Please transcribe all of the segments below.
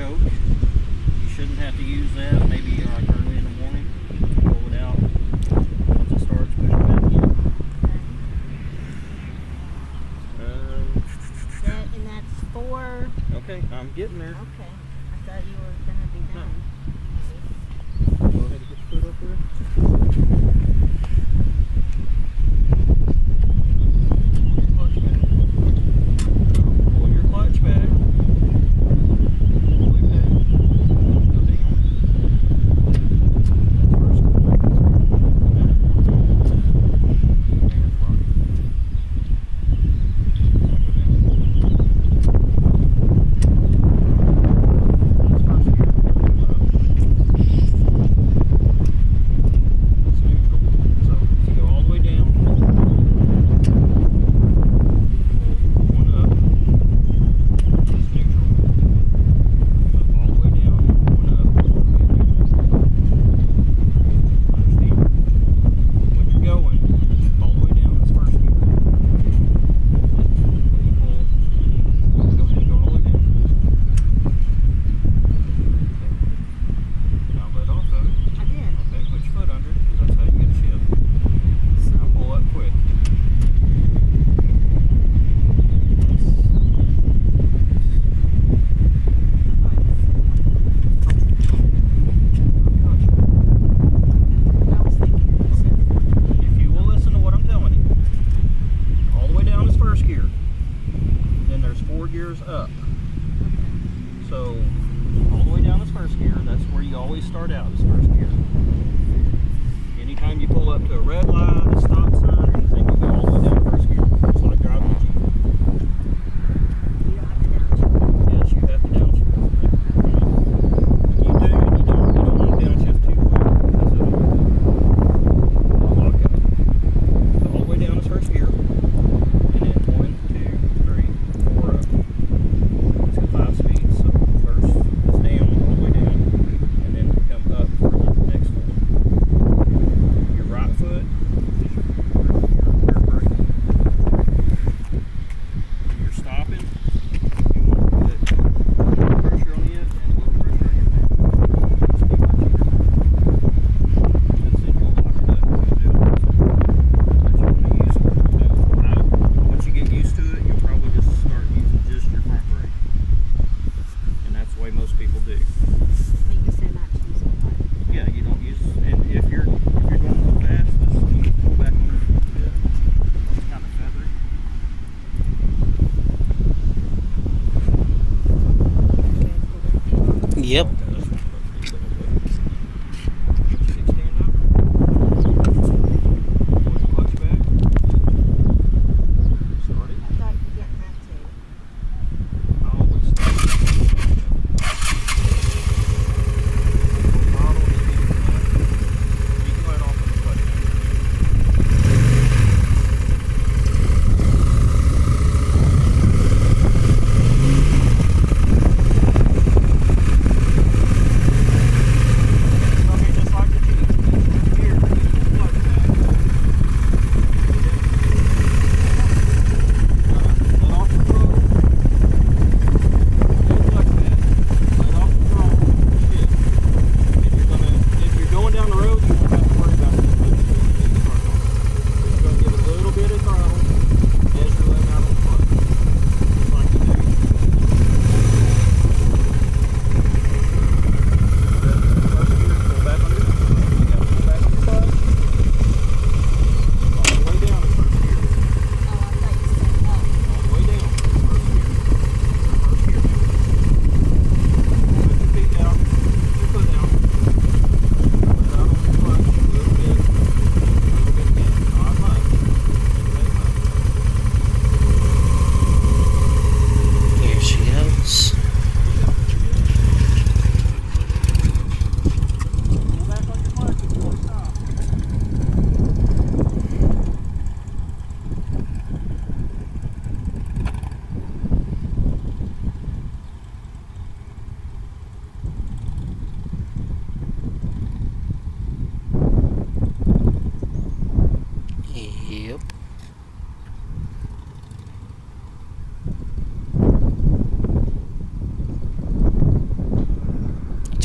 choke. You shouldn't have to use that. Maybe like early in the morning. Pull it out. Once it starts, push it back in. And that's 4. Okay, I'm getting there. Okay. I thought you were going to be done. Go ahead and get your foot up there. Pull your clutch back. Pull your clutch back. Way back. Go down. That's first. Up. So all the way down is first gear. That's where you always start out, is first gear. Anytime you pull up to a red light, a stop sign, or anything, you go all the way down first gear. It's like driving a Jeep. You don't have to downshift. Yes, you have to downshift. You do, and you don't. You don't want to downshift too quick because it'll lock up. So all the way down is first gear. And then 1, 2, 3, 4 up. 5 speeds, so first is down, all the way down, and then come up for the next one. Your right foot is your rear brake. You're stopping, you want to put pressure on it and a little pressure on your back. It's too much here. Because then you'll lock it up when you do it. But you want to use it. Once you get used to it, you'll probably just start using just your front brake. And that's the way most people do. But you said not to use it hard. Yeah, you don't use, and if you're going a little fast, let's pull back on it a little bit. It's kind of feathery. Yep. Kickstand up. Pull your clutch back. Start it. I thought you didn't have to. Always start. Throttle, you can let off the clutch.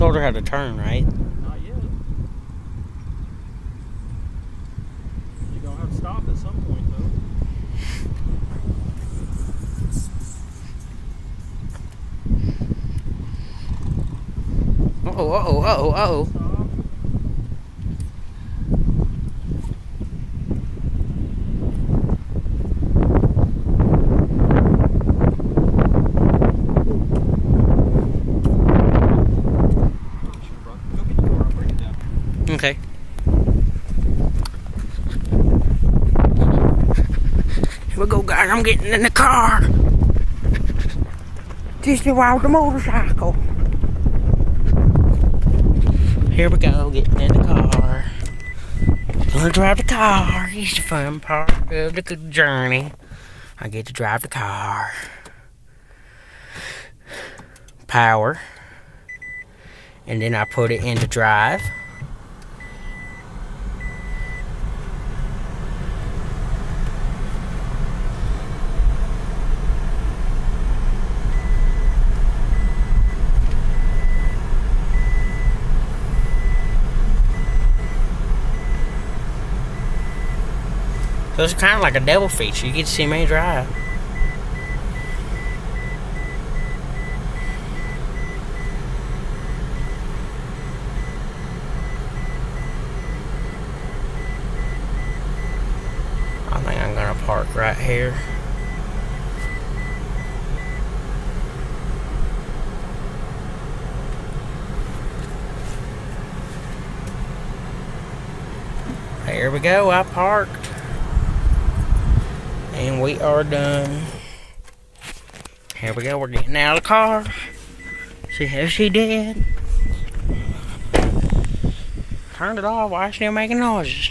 told her how to turn, right? Not yet. You're gonna have to stop at some point, though. Uh-oh, uh-oh, uh-oh, uh-oh. Stop. Go get the car. I'll bring it down. Okay. Here we go, guys. I'm getting in the car. Disney Wild the motorcycle. Here we go, getting in the car. Gonna drive the car. It's the fun part of the journey. I get to drive the car. Power. And then I put it into drive. So it's kind of like a double feature. You get to see me drive. I think I'm gonna park right here. There we go, I parked. And we are done. Here we go, we're getting out of the car. See how she did. Turned it off, why is she still making noises?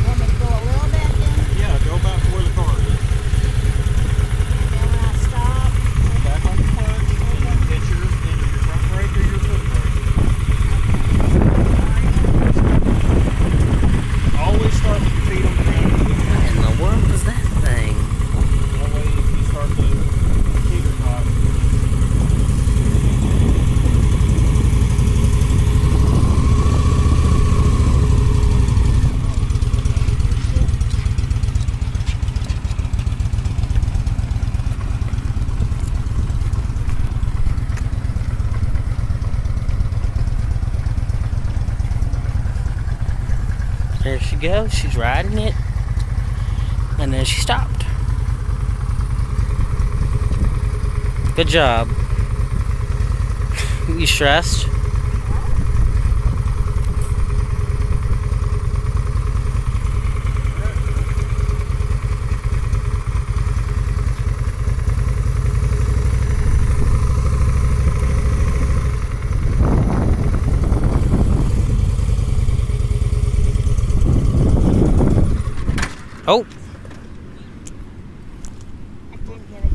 Want me to go a little bit then? Yeah, go There she goes. She's riding it. And then she stopped. Good job. You stressed? Oh! I didn't get it.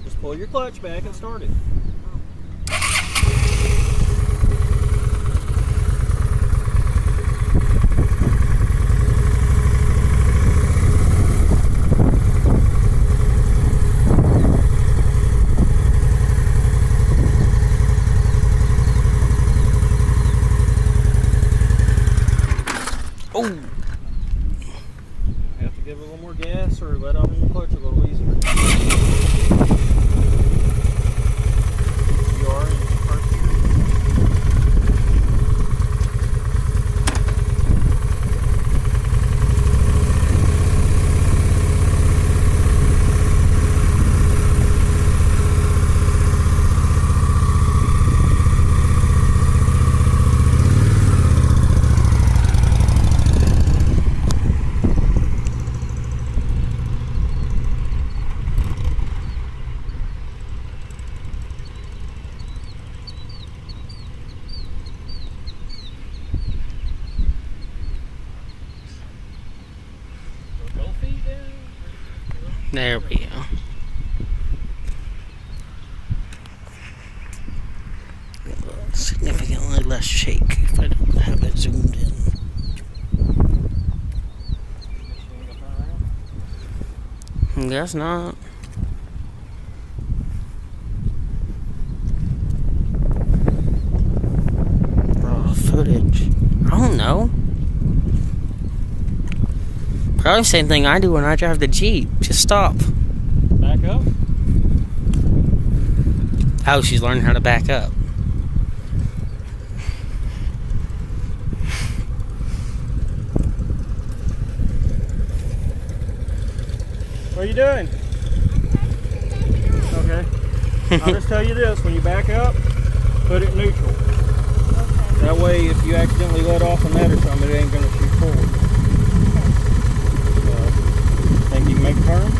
Just pull your clutch back and start it. Oh! Have to give it a little more gas or let off the clutch a little easier. You are in first gear. Both feet down. There we go. Significantly less shake if I don't have it zoomed in. Guess not. Raw footage. I don't know. Probably the same thing I do when I drive the Jeep. Just stop. Back up. Oh, she's learning how to back up. What are you doing? Okay. I'll just tell you this, when you back up, put it neutral. Okay. That way if you accidentally let off a net or something, it ain't gonna shoot forward. Think you can make a turn?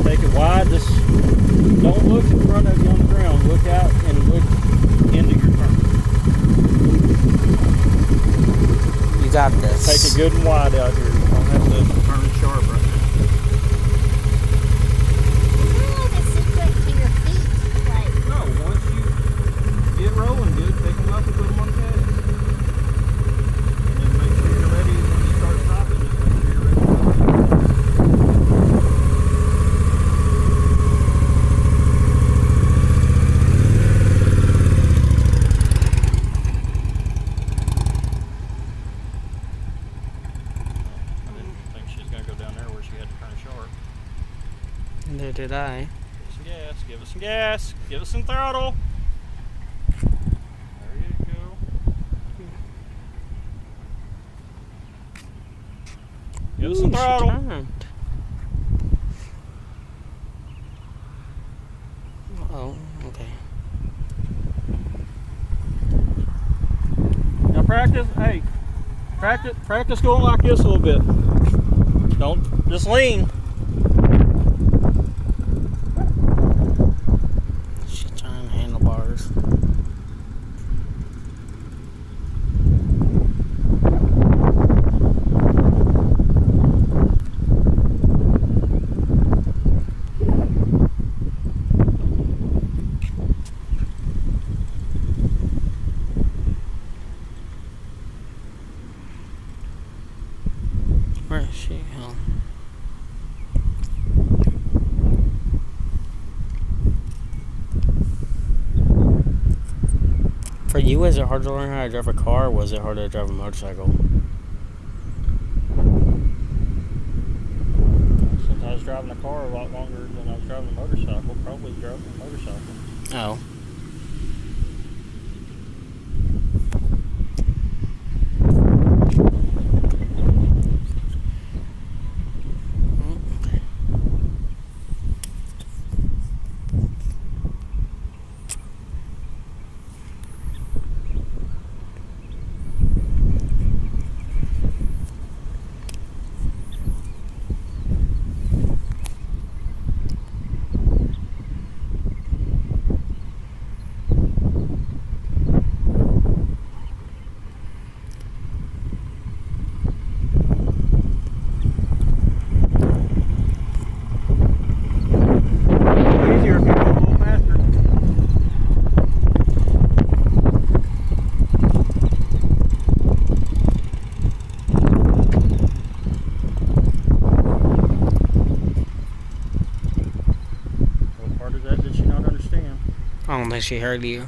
Take it wide, just don't look in front of you on the ground. Look out and look into your turn. You got this. Take it good and wide out here. You don't have to turn it sharp right now. Isn't there like a secret to your feet? Like, No, once you get rolling good, pick them up and put them on the gas. And then make sure you're ready when you start stopping. Just make sure you're ready. I didn't think she was going to go down there where she had to turn sharp. Neither did I. Give us some gas, give us some throttle. There you go. Give us some Ooh, she throttle. turned. Oh, okay. Now practice, hey, practice going like this a little bit. Don't, just lean. She's trying handlebars. Where is she? Oh. For you, was it hard to learn how to drive a car, or was it harder to drive a motorcycle? Since I was driving a car a lot longer than I was driving a motorcycle, probably driving a motorcycle. Oh. I don't think she heard you.